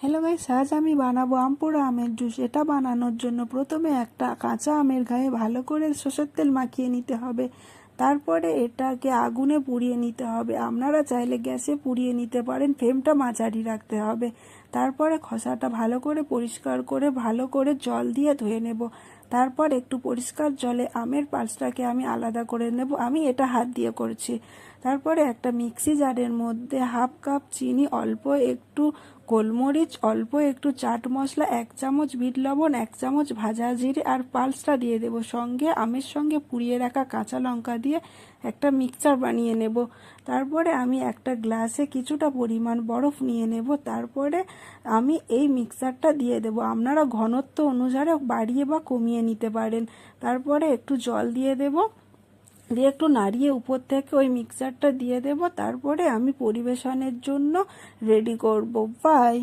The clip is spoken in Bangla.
হ্যালো গাইস, আজ আমি বানাবো আম পোড়া আমের জুস। এটা বানানোর জন্য প্রথমে একটা কাঁচা আমের গায়ে ভালো করে সরষের তেল মাখিয়ে নিতে হবে। তারপরে এটাকে আগুনে পুড়িয়ে নিতে হবে। আপনারা চাইলে গ্যাসে পুড়িয়ে নিতে পারেন, ফ্লেমটা মাঝারি রাখতে হবে। তারপরে খোসাটা ভালো করে পরিষ্কার করে ভালো করে জল দিয়ে ধুয়ে নেব। তারপর একটু পরিষ্কার জলে আমের পাল্পটাকে আমি আলাদা করে নেব। আমি এটা হাত দিয়ে করছি। তারপরে একটা মিক্সি জারের মধ্যে হাফ কাপ চিনি, অল্প একটু গোলমরিচ, অল্প একটু চাট মশলা, 1 চামচ বিট লবণ, 1 চামচ ভাজা জিরে আর পাল্পটা দিয়ে দেব। সঙ্গে আমের সঙ্গে পুড়িয়ে রাখা কাঁচা লঙ্কা দিয়ে একটা মিক্সচার বানিয়ে নেব। তারপরে আমি একটা গ্লাসে কিছুটা পরিমাণ বরফ নিয়ে নেব। তারপরে আমি এই মিক্সচারটা দিয়ে দেব। আপনারা ঘনত্ব অনুসারে বাড়িয়ে বা কমিয়ে নিতে পারেন। তারপরে একটু জল দিয়ে দেব, দিয়ে একটু নাড়িয়ে উপর থেকে ওই মিক্সচারটা দিয়ে দেব। তারপরে আমি পরিবেশনের জন্য রেডি করব। বাই।